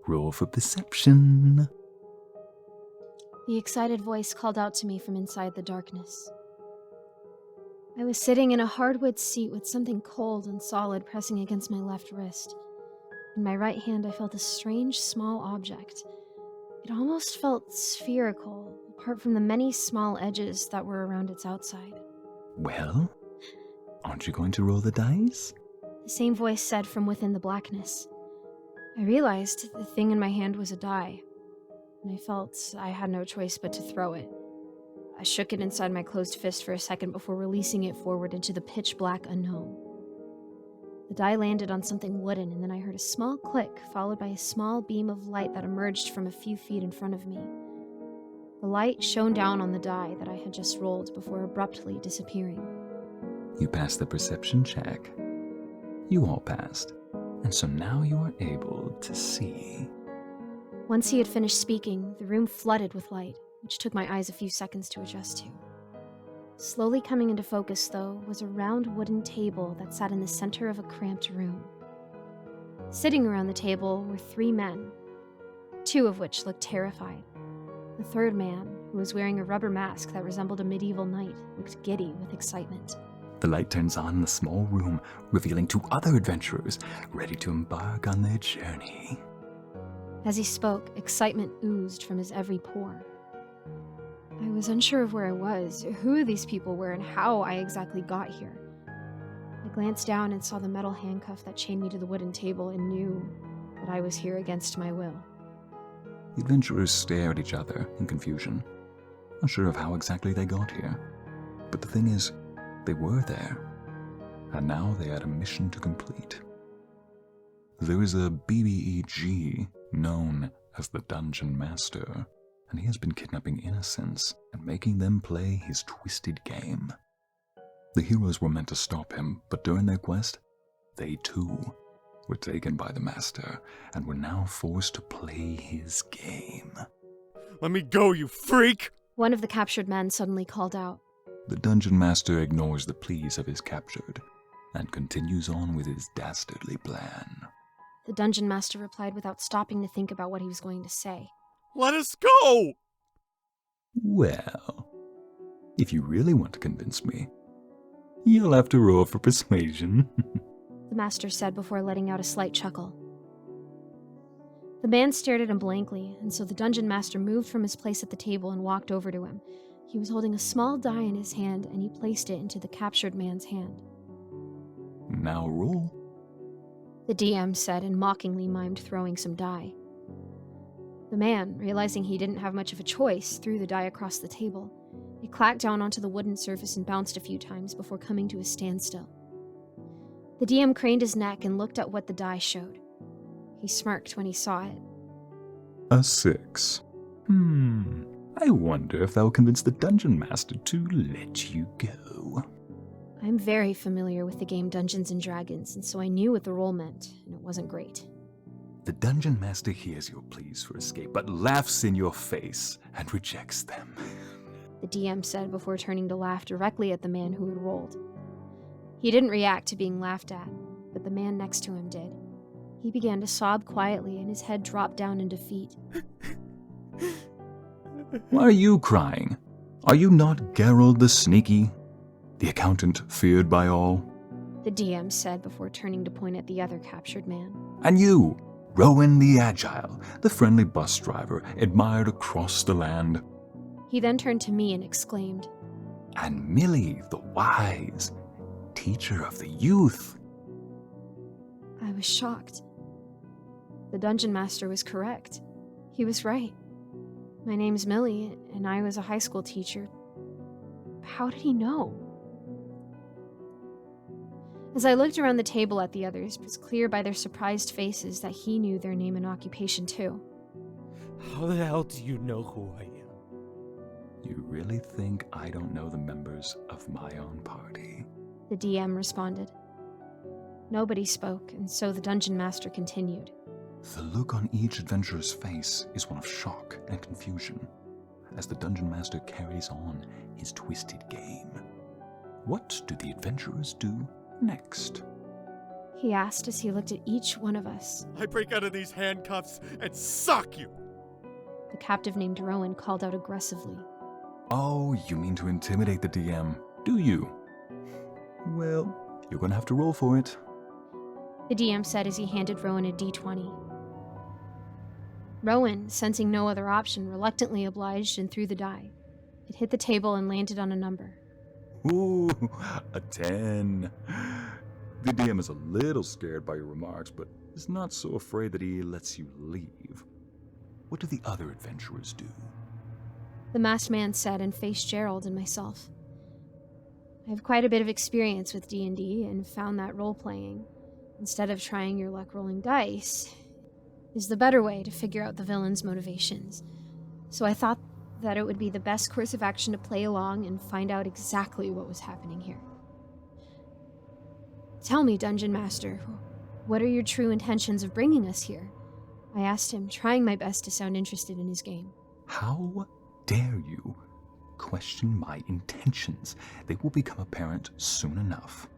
Roll for perception. The excited voice called out to me from inside the darkness. I was sitting in a hardwood seat with something cold and solid pressing against my left wrist. In my right hand, I felt a strange, small object. It almost felt spherical, apart from the many small edges that were around its outside. Well, aren't you going to roll the dice? The same voice said from within the blackness. I realized the thing in my hand was a die, and I felt I had no choice but to throw it. I shook it inside my closed fist for a second before releasing it forward into the pitch-black unknown. The die landed on something wooden, and then I heard a small click, followed by a small beam of light that emerged from a few feet in front of me. The light shone down on the die that I had just rolled before abruptly disappearing. You passed the perception check. You all passed, and so now you are able to see. Once he had finished speaking, the room flooded with light, which took my eyes a few seconds to adjust to. Slowly coming into focus, though, was a round wooden table that sat in the center of a cramped room. Sitting around the table were 3 men, 2 of which looked terrified. The third man, who was wearing a rubber mask that resembled a medieval knight, looked giddy with excitement. The light turns on in the small room, revealing 2 other adventurers ready to embark on their journey. As he spoke, excitement oozed from his every pore. I was unsure of where I was, who these people were, and how I exactly got here. I glanced down and saw the metal handcuff that chained me to the wooden table and knew that I was here against my will. The adventurers stare at each other in confusion, unsure of how exactly they got here. But the thing is, they were there, and now they had a mission to complete. There is a BBEG known as the Dungeon Master, and he has been kidnapping innocents and making them play his twisted game. The heroes were meant to stop him, but during their quest, they too were taken by the Master and were now forced to play his game. Let me go, you freak! One of the captured men suddenly called out. The Dungeon Master ignores the pleas of his captured and continues on with his dastardly plan. The Dungeon Master replied without stopping to think about what he was going to say. Let us go! Well, if you really want to convince me, you'll have to roll for persuasion. The Master said before letting out a slight chuckle. The man stared at him blankly, and so the Dungeon Master moved from his place at the table and walked over to him. He was holding a small die in his hand, and he placed it into the captured man's hand. Now roll. The DM said and mockingly mimed throwing some die. The man, realizing he didn't have much of a choice, threw the die across the table. It clacked down onto the wooden surface and bounced a few times before coming to a standstill. The DM craned his neck and looked at what the die showed. He smirked when he saw it. A 6. I wonder if that will convince the Dungeon Master to let you go. I'm very familiar with the game Dungeons & Dragons, and so I knew what the roll meant, and it wasn't great. The Dungeon Master hears your pleas for escape, but laughs in your face and rejects them. The DM said before turning to laugh directly at the man who had rolled. He didn't react to being laughed at, but the man next to him did. He began to sob quietly, and his head dropped down in defeat. Why are you crying? Are you not Geralt the Sneaky, the accountant feared by all? The DM said before turning to point at the other captured man. And you, Rowan the Agile, the friendly bus driver admired across the land. He then turned to me and exclaimed, And Millie the Wise, teacher of the youth. I was shocked. The Dungeon Master was correct. He was right. My name's Millie, and I was a high school teacher. How did he know? As I looked around the table at the others, it was clear by their surprised faces that he knew their name and occupation too. How the hell do you know who I am? You really think I don't know the members of my own party? The DM responded. Nobody spoke, and so the Dungeon Master continued. The look on each adventurer's face is one of shock and confusion, as the Dungeon Master carries on his twisted game. What do the adventurers do next? He asked as he looked at each one of us. I break out of these handcuffs and sock you! The captive named Rowan called out aggressively. Oh, you mean to intimidate the DM, do you? Well, you're gonna have to roll for it. The DM said as he handed Rowan a d20. Rowan, sensing no other option, reluctantly obliged and threw the die. It hit the table and landed on a number. Ooh, a 10. The DM is a little scared by your remarks, but is not so afraid that he lets you leave. What do the other adventurers do? The masked man said and faced Gerald and myself. I have quite a bit of experience with D&D and found that role-playing, instead of trying your luck rolling dice, is the better way to figure out the villain's motivations. So I thought that it would be the best course of action to play along and find out exactly what was happening here. Tell me, Dungeon Master, what are your true intentions of bringing us here? I asked him, trying my best to sound interested in his game. How dare you question my intentions? They will become apparent soon enough.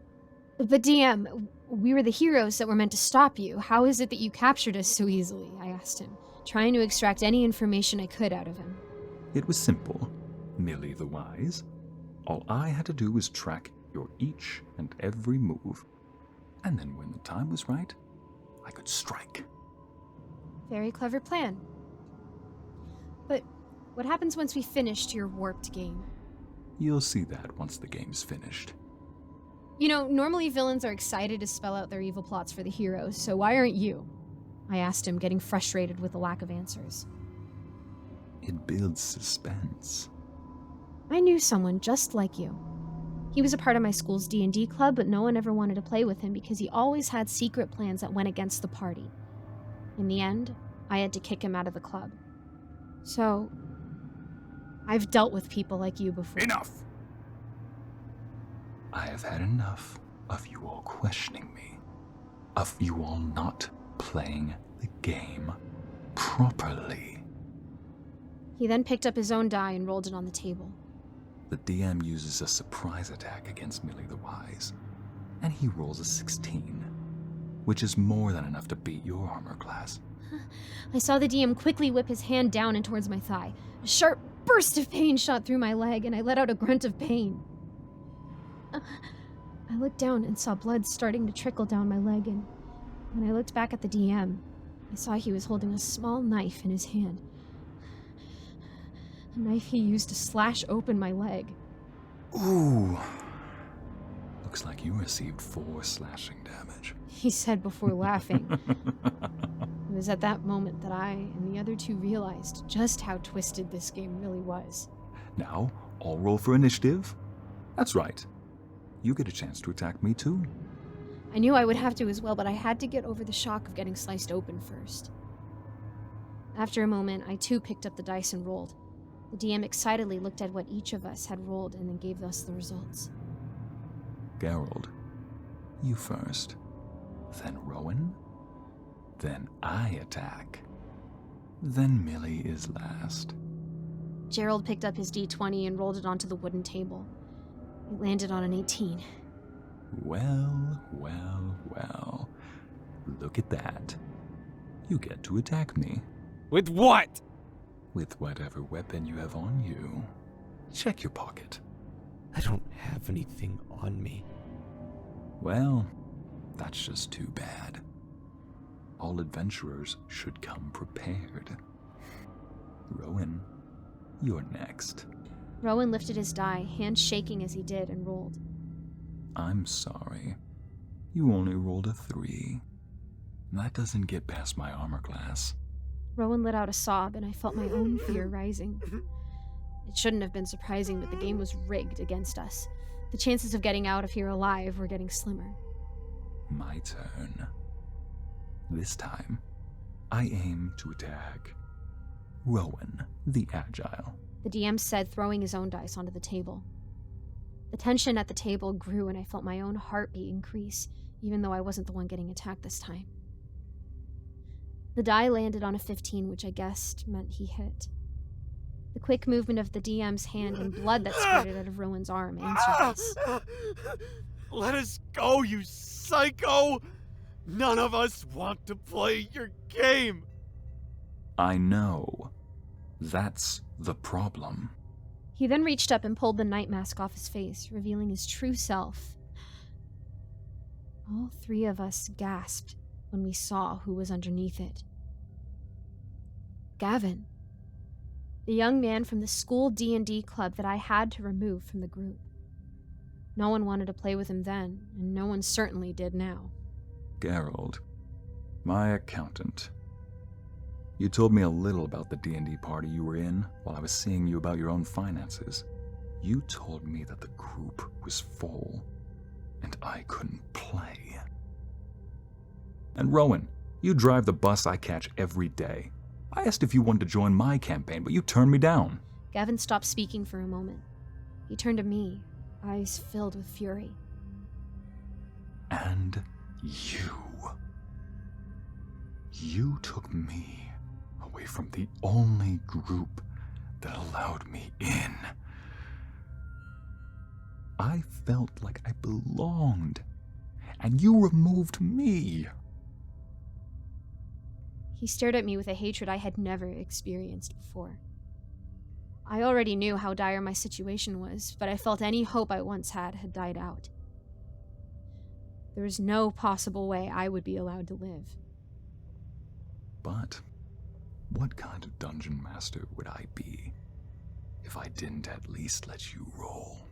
But DM, we were the heroes that were meant to stop you. How is it that you captured us so easily? I asked him, trying to extract any information I could out of him. It was simple, Millie the Wise. All I had to do was track your each and every move, and then when the time was right, I could strike. Very clever plan. But what happens once we finished your warped game? You'll see that once the game's finished. You know, normally villains are excited to spell out their evil plots for the heroes, so why aren't you? I asked him, getting frustrated with the lack of answers. It builds suspense. I knew someone just like you. He was a part of my school's D&D club, but no one ever wanted to play with him because he always had secret plans that went against the party. In the end, I had to kick him out of the club. So, I've dealt with people like you before. Enough! I have had enough of you all questioning me, of you all not playing the game properly. He then picked up his own die and rolled it on the table. The DM uses a surprise attack against Millie the Wise, and he rolls a 16, which is more than enough to beat your armor class. I saw the DM quickly whip his hand down and towards my thigh. A sharp burst of pain shot through my leg, and I let out a grunt of pain. I looked down and saw blood starting to trickle down my leg, and when I looked back at the DM, I saw he was holding a small knife in his hand. A knife he used to slash open my leg. Ooh. Looks like you received 4 slashing damage. He said before laughing. It was at that moment that I and the other two realized just how twisted this game really was. Now, all roll for initiative. That's right. You get a chance to attack me too. I knew I would have to as well, but I had to get over the shock of getting sliced open first. After a moment, I too picked up the dice and rolled. The DM excitedly looked at what each of us had rolled and then gave us the results. Gerald, you first. Then Rowan. Then I attack. Then Millie is last. Gerald picked up his d20 and rolled it onto the wooden table. It landed on an 18. Well, well, well. Look at that. You get to attack me. With what? With whatever weapon you have on you. Check your pocket. I don't have anything on me. Well, that's just too bad. All adventurers should come prepared. Rowan, you're next. Rowan lifted his die, hand shaking as he did, and rolled. I'm sorry. You only rolled a 3. That doesn't get past my armor class. Rowan let out a sob, and I felt my own fear rising. It shouldn't have been surprising, but the game was rigged against us. The chances of getting out of here alive were getting slimmer. My turn. This time, I aim to attack Rowan, the Agile. The DM said, throwing his own dice onto the table. The tension at the table grew, and I felt my own heartbeat increase, even though I wasn't the one getting attacked this time. The die landed on a 15, which I guessed meant he hit. The quick movement of the DM's hand and blood that spurted out of Rowan's arm answered this. Let us go, you psycho! None of us want to play your game! I know. That's the problem. He then reached up and pulled the night mask off his face, revealing his true self. All three of us gasped when we saw who was underneath it. Gavin, the young man from the school D&D club that I had to remove from the group. No one wanted to play with him then, and no one certainly did now. Gerald, my accountant. You told me a little about the D&D party you were in while I was seeing you about your own finances. You told me that the group was full, and I couldn't play. And Rowan, you drive the bus I catch every day. I asked if you wanted to join my campaign, but you turned me down. Gavin stopped speaking for a moment. He turned to me, eyes filled with fury. And you. You took me away from the only group that allowed me in. I felt like I belonged, and you removed me. He stared at me with a hatred I had never experienced before. I already knew how dire my situation was, but I felt any hope I once had died out. There was no possible way I would be allowed to live. But what kind of dungeon master would I be if I didn't at least let you roll?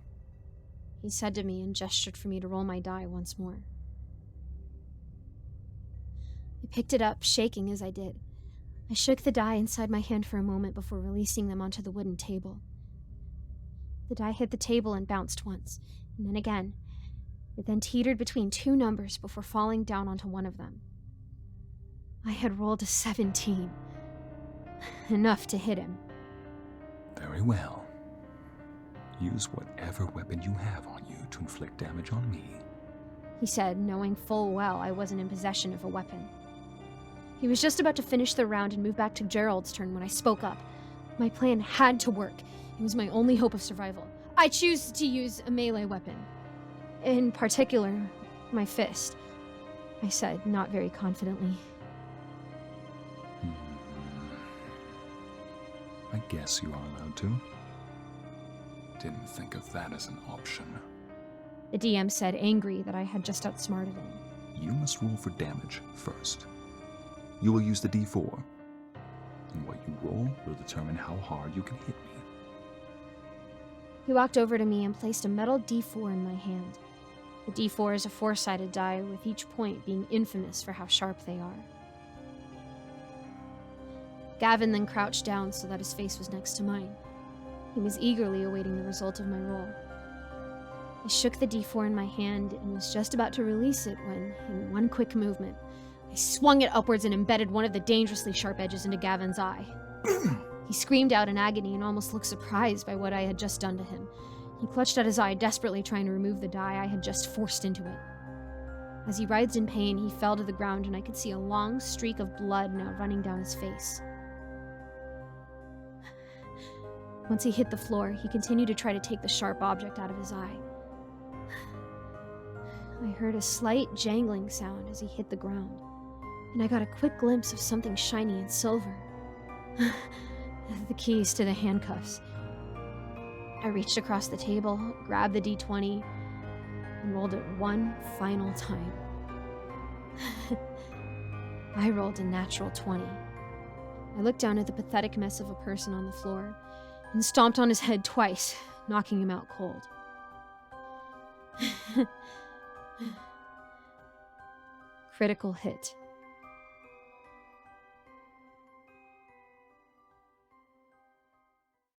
He said to me and gestured for me to roll my die once more. I picked it up, shaking as I did. I shook the die inside my hand for a moment before releasing them onto the wooden table. The die hit the table and bounced once, and then again. It then teetered between two numbers before falling down onto one of them. I had rolled a 17. Enough to hit him. Very well. Use whatever weapon you have on you to inflict damage on me. He said, knowing full well I wasn't in possession of a weapon. He was just about to finish the round and move back to Gerald's turn when I spoke up. My plan had to work. It was my only hope of survival. I choose to use a melee weapon. In particular, my fist. I said, not very confidently. I guess you are allowed to. Didn't think of that as an option. The DM said, angry that I had just outsmarted him. You must roll for damage first. You will use the D4, and what you roll will determine how hard you can hit me. He walked over to me and placed a metal D4 in my hand. The D4 is a 4-sided die, with each point being infamous for how sharp they are. Gavin then crouched down so that his face was next to mine. He was eagerly awaiting the result of my roll. I shook the D4 in my hand and was just about to release it when, in one quick movement, I swung it upwards and embedded one of the dangerously sharp edges into Gavin's eye. He screamed out in agony and almost looked surprised by what I had just done to him. He clutched at his eye, desperately trying to remove the die I had just forced into it. As he writhed in pain, he fell to the ground and I could see a long streak of blood now running down his face. Once he hit the floor, he continued to try to take the sharp object out of his eye. I heard a slight jangling sound as he hit the ground, and I got a quick glimpse of something shiny and silver. The keys to the handcuffs. I reached across the table, grabbed the D20, and rolled it one final time. I rolled a natural 20. I looked down at the pathetic mess of a person on the floor and stomped on his head twice, knocking him out cold. Critical hit.